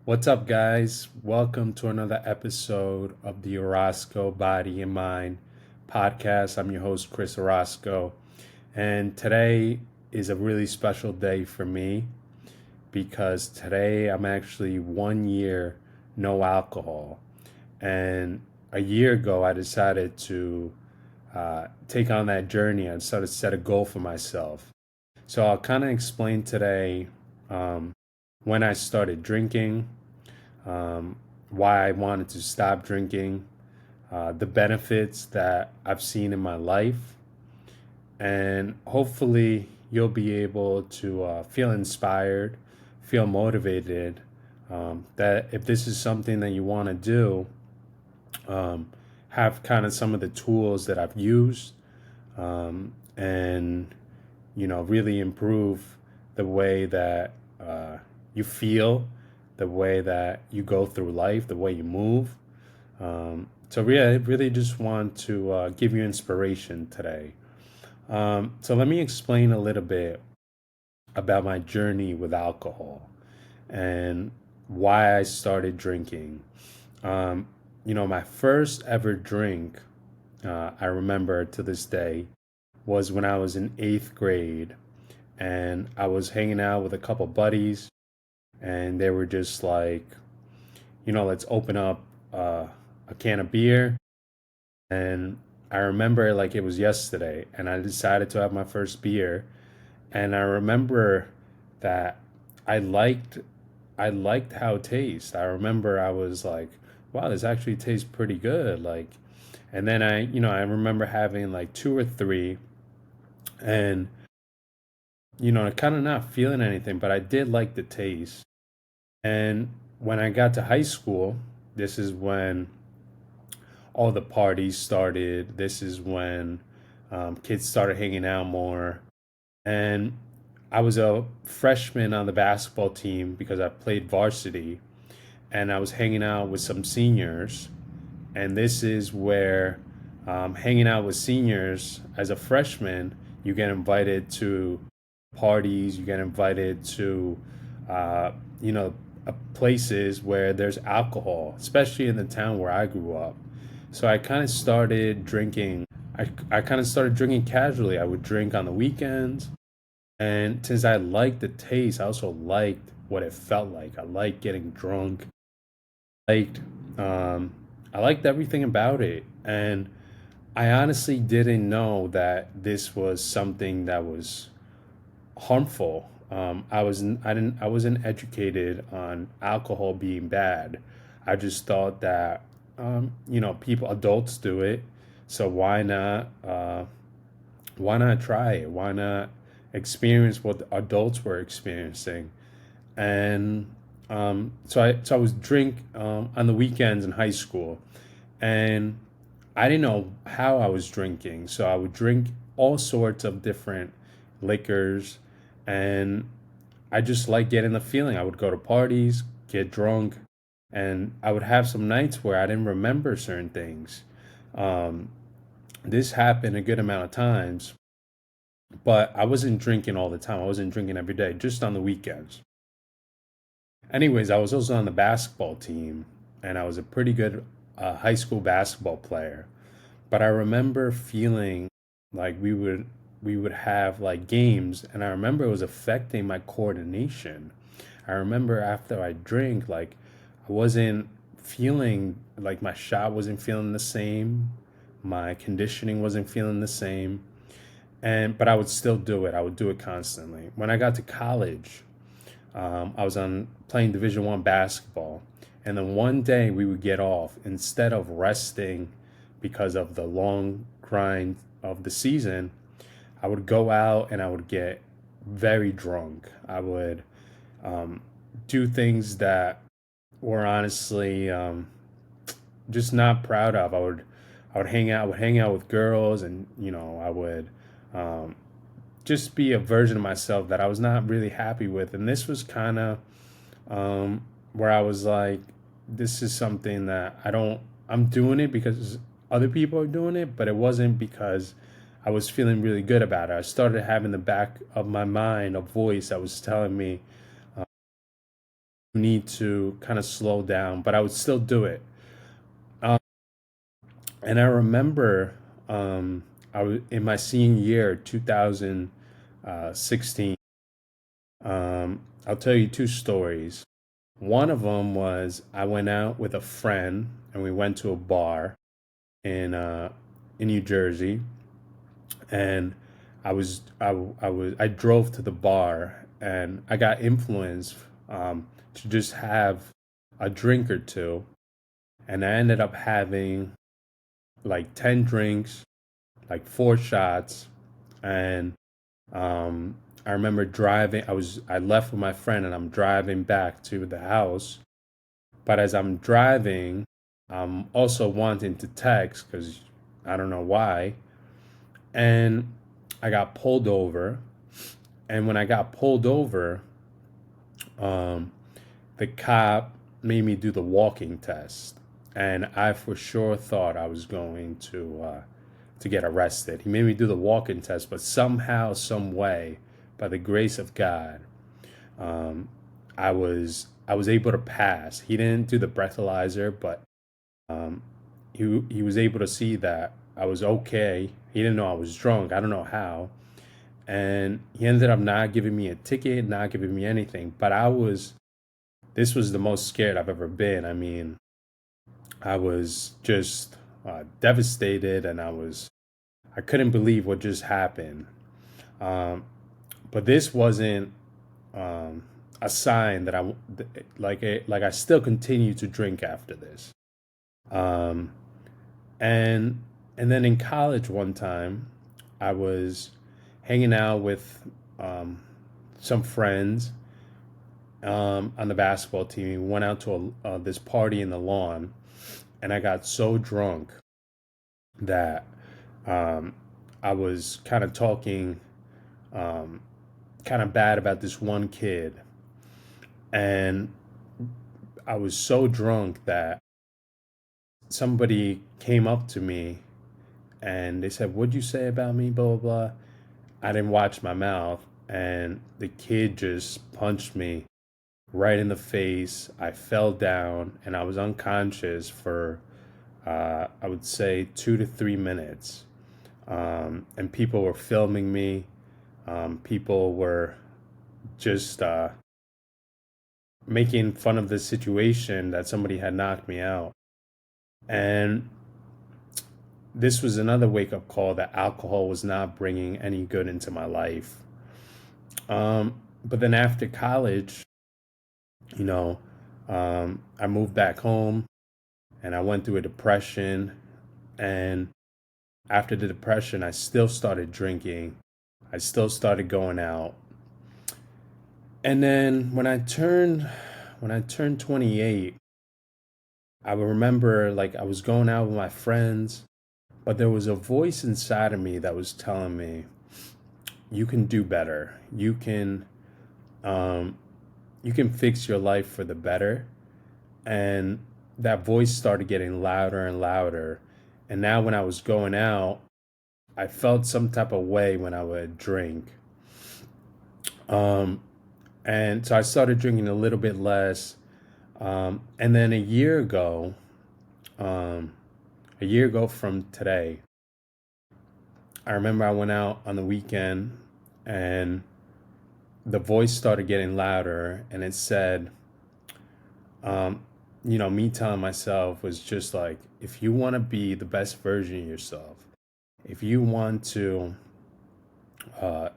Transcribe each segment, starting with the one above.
What's up, guys? Welcome to another episode of the Orozco Body and Mind podcast. I'm your host, Chris Orozco, and today is a really special day for me because today I'm actually 1 year no alcohol. And a year ago, I decided to take on that journey and sort of set a goal for myself. So I'll kind of explain today um, when I started drinking, um, why I wanted to stop drinking, the benefits that I've seen in my life, and hopefully you'll be able to feel inspired, feel motivated. That if this is something that you want to do, um, have kind of some of the tools that I've used, and really improve the way that you feel, the way that you go through life, the way you move. So I really just want to give you inspiration today. So let me explain a little bit about my journey with alcohol and why I started drinking. Um, my first ever drink, I remember to this day, was when I was in eighth grade, and I was hanging out with a couple buddies, and they were just like, let's open up a can of beer. And I remember like it was yesterday, and I decided to have my first beer. And I remember that I liked I liked how it tastes. I remember I was like, wow, this actually tastes pretty good. And then I remember having like two or three, and kind of not feeling anything, but I did like the taste. And when I got to high school, this is when all the parties started. This is when kids started hanging out more. And I was a freshman on the basketball team because I played varsity. And I was hanging out with some seniors. And this is where hanging out with seniors as a freshman, you get invited to parties, you get invited to, uh, you know, places where there's alcohol, especially in the town where I grew up. So I kind of started drinking. I kind of started drinking casually. I would drink on the weekends. And since I liked the taste, I also liked what it felt like. I liked getting drunk. Liked, um, I liked everything about it. And I honestly didn't know that this was something that was harmful. I wasn't educated on alcohol being bad. I just thought that people adults do it, so why not try it? Why not experience what the adults were experiencing? And so I was drink on the weekends in high school, and I didn't know how I was drinking. So I would drink all sorts of different liquors, and I just like getting the feeling. I would go to parties, get drunk, and I would have some nights where I didn't remember certain things. Um, this happened a good amount of times, but I wasn't drinking all the time. I wasn't drinking every day, just on the weekends. Anyways, I was also on the basketball team, and I was a pretty good high school basketball player. But I remember feeling like we would have like games, and I remember it was affecting my coordination. I remember after I drink, like I wasn't feeling like my shot wasn't feeling the same, my conditioning wasn't feeling the same, and but I would still do it. I would do it constantly. When I got to college, I was on playing Division 1 basketball, and then one day we would get off instead of resting because of the long grind of the season. I would go out and I would get very drunk. I would do things that were honestly just not proud of. I would hang out with girls, and I would um, just be a version of myself that I was not really happy with. And this was kind of where I was like, this is something that I'm doing it because other people are doing it, but it wasn't because I was feeling really good about it. I started having the back of my mind a voice that was telling me You need to kind of slow down, but I would still do it. Um, and I remember I was in my senior year, 2016. I'll tell you two stories. One of them was I went out with a friend and we went to a bar in New Jersey, and I drove to the bar and I got influenced to just have a drink or two, and I ended up having like 10 drinks, like 4 shots, and I remember driving. I left with my friend and I'm driving back to the house. But as I'm driving, I'm also wanting to text because I don't know why. And I got pulled over. And when I got pulled over, um, the cop made me do the walking test. And I for sure thought I was going to get arrested. He made me do the walking test, but somehow, some way, by the grace of God, um, I was able to pass. He didn't do the breathalyzer, but he was able to see that I was okay. He didn't know I was drunk. I don't know how, and he ended up not giving me a ticket, not giving me anything. But I was this was the most scared I've ever been. I mean, I was just devastated, and I couldn't believe what just happened. Um, but this wasn't um, a sign that like I still continue to drink after this. Um, and and then in college one time, I was hanging out with um, some friends on the basketball team. We went out to this party in the lawn, and I got so drunk that um, I was kind of talking um, kind of bad about this one kid, and I was so drunk that somebody came up to me and they said, "What'd you say about me?" Blah blah blah. I didn't watch my mouth, and the kid just punched me right in the face. I fell down and I was unconscious for I would say 2 to 3 minutes. And people were filming me. People were just making fun of the situation that somebody had knocked me out. And this was another wake up call that alcohol was not bringing any good into my life. But then after college, you know, I moved back home and I went through a depression. And after the depression, I still started drinking. I still started going out. And then when I turned 28, I remember like I was going out with my friends, but there was a voice inside of me that was telling me, you can do better. Um, you can fix your life for the better. And that voice started getting louder and louder. And now when I was going out, I felt some type of way when I would drink. Um, and so I started drinking a little bit less. And then um, a year ago from today, I remember I went out on the weekend and the voice started getting louder and it said, um, me telling myself was just like, if you want to be the best version of yourself, if you want to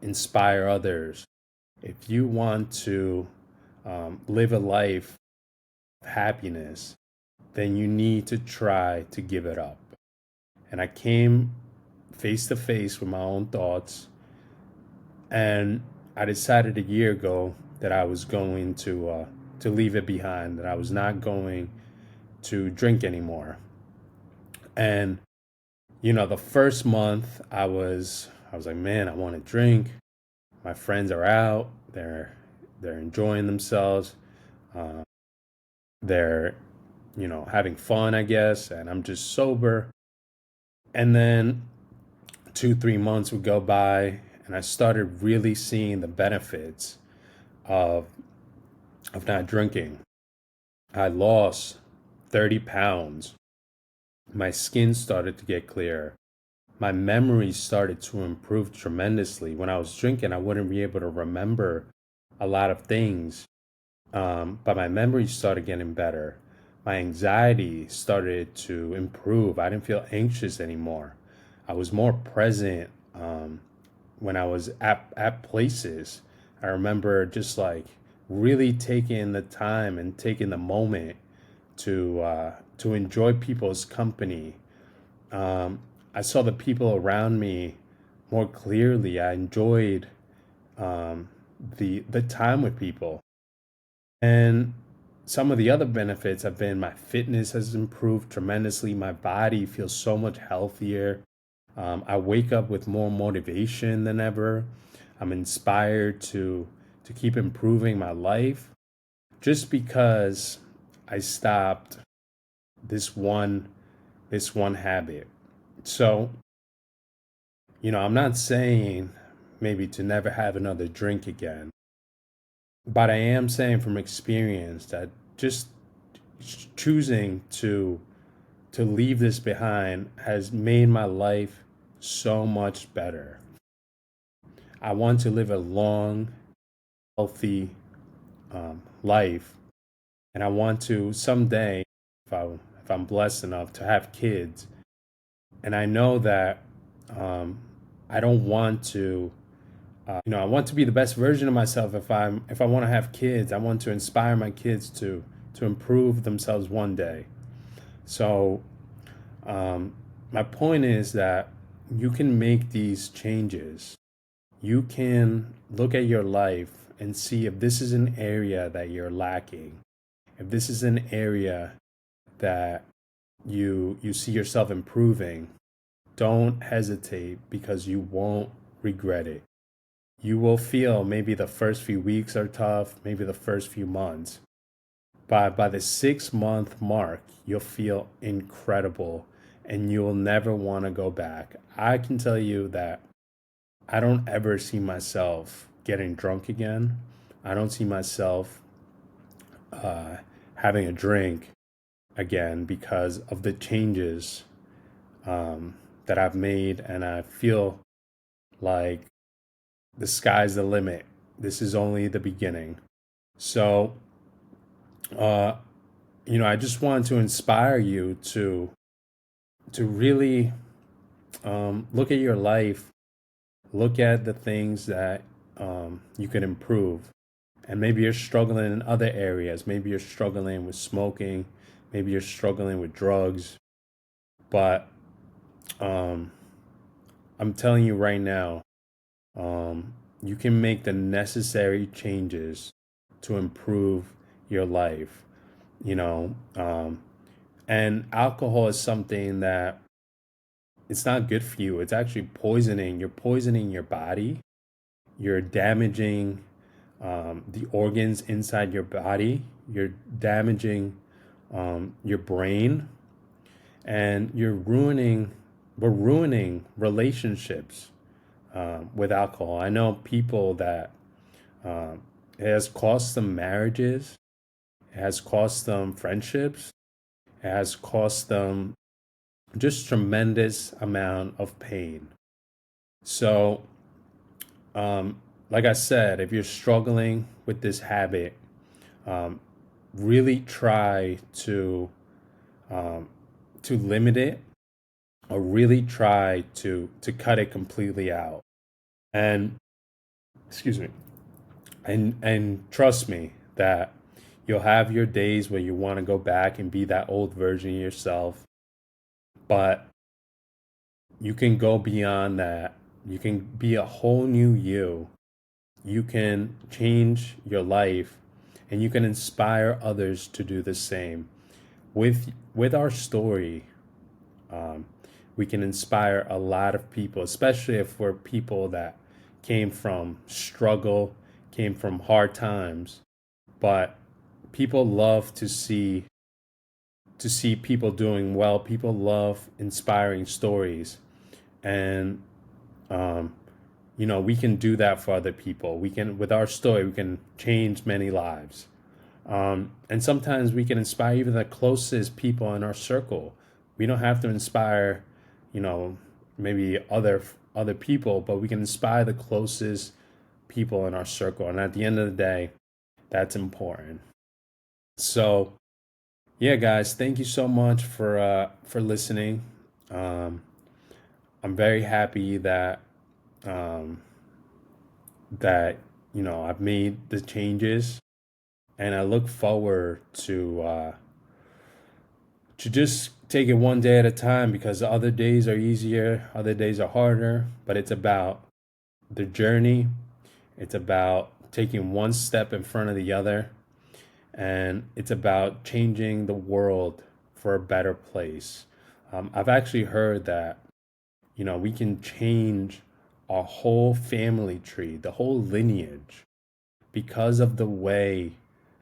inspire others, if you want to live a life of happiness, then you need to try to give it up. And I came face to face with my own thoughts, and I decided a year ago that I was going to leave it behind, that I was not going to drink anymore. And the first month I was like, man, I want to drink. My friends are out. They're enjoying themselves. Uh, they're having fun, I guess, and I'm just sober. And then 2 3 months would go by, and I started really seeing the benefits of of not drinking, I lost 30 pounds. My skin started to get clearer. My memory started to improve tremendously. When I was drinking, I wouldn't be able to remember a lot of things, but my memory started getting better. My anxiety started to improve. I didn't feel anxious anymore. I was more present when I was at places. I remember just like really taking the time and taking the moment to enjoy people's company. I saw the people around me more clearly. I enjoyed the time with people. And some of the other benefits have been my fitness has improved tremendously. My body feels so much healthier. I wake up with more motivation than ever. I'm inspired to keep improving my life just because I stopped this one this one habit. So, I'm not saying maybe to never have another drink again, but I am saying from experience that just choosing to leave this behind has made my life so much better. I want to live a long, healthy life, and I want to someday, if I'm blessed enough to have kids, and I know that um, I don't want to. I want to be the best version of myself. If I want to have kids, I want to inspire my kids to improve themselves one day. So um, my point is that you can make these changes. You can look at your life and see if this is an area that you're lacking. If this is an area that you see yourself improving, don't hesitate because you won't regret it. You will feel maybe the first few weeks are tough, maybe the first few months. But by the 6 month mark, you'll feel incredible and you'll never want to go back. I can tell you that I don't ever see myself getting drunk again. I don't see myself uh, having a drink again because of the changes that I've made. And I feel like the sky's the limit. This is only the beginning. So, uh, I just want to inspire you to really look at your life, look at the things that you can improve. And maybe you're struggling in other areas. Maybe you're struggling with smoking. Maybe you're struggling with drugs. But um, I'm telling you right now, you can make the necessary changes to improve your life. You know, and alcohol is something that it's not good for you. It's actually poisoning. You're poisoning your body. You're damaging the organs inside your body. You're damaging your brain, and we're ruining relationships with alcohol. I know people that it has cost them marriages, it has cost them friendships, it has cost them just tremendous amount of pain. So, um, like I said, if you're struggling with this habit, um, really try um, to limit it, or really try to cut it completely out. And excuse me, and trust me that you'll have your days where you want to go back and be that old version of yourself, but you can go beyond that. You can be a whole new you. You can change your life and you can inspire others to do the same. With our story, um, we can inspire a lot of people, especially if we're people that came from struggle, came from hard times. But people love to see people doing well. People love inspiring stories, and um, we can do that for other people. We can, with our story, we can change many lives. And sometimes we can inspire even the closest people in our circle. We don't have to inspire, you know, maybe other people, but we can inspire the closest people in our circle. And at the end of the day, that's important. So yeah, guys, thank you so much for listening. Um, I'm very happy um, that I've made the changes, and I look forward to just take it one day at a time, because the other days are easier, other days are harder, but it's about the journey. It's about taking one step in front of the other, and it's about changing the world for a better place. I've actually heard that we can change our whole family tree, the whole lineage, because of the way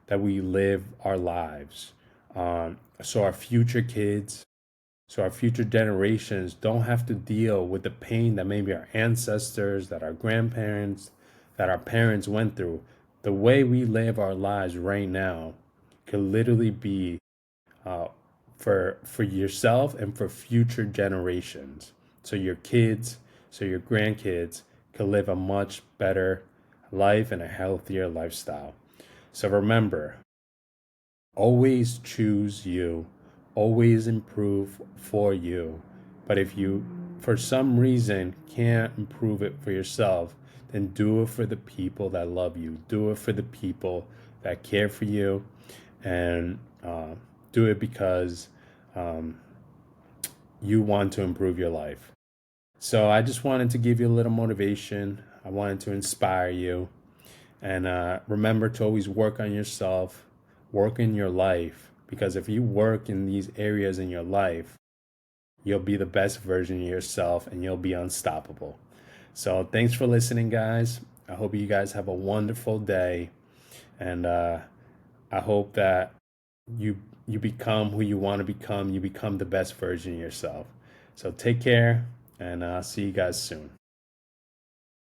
that we live our lives. So our future kids, so our future generations don't have to deal with the pain that maybe our ancestors, that our grandparents, that our parents went through. The way we live our lives right now could literally be uh, for yourself and for future generations. So your kids, so your grandkids can live a much better life and a healthier lifestyle. So remember, always choose you, always improve for you. But if you, for some reason, can't improve it for yourself, then do it for the people that love you. Do it for the people that care for you, and do it because um, you want to improve your life. So I just wanted to give you a little motivation. I wanted to inspire you. And remember to always work on yourself, work in your life, because if you work in these areas in your life, you'll be the best version of yourself and you'll be unstoppable. So thanks for listening, guys. I hope you guys have a wonderful day. And I hope that you you become who you want to become. You become the best version of yourself. So take care, and I'll see you guys soon.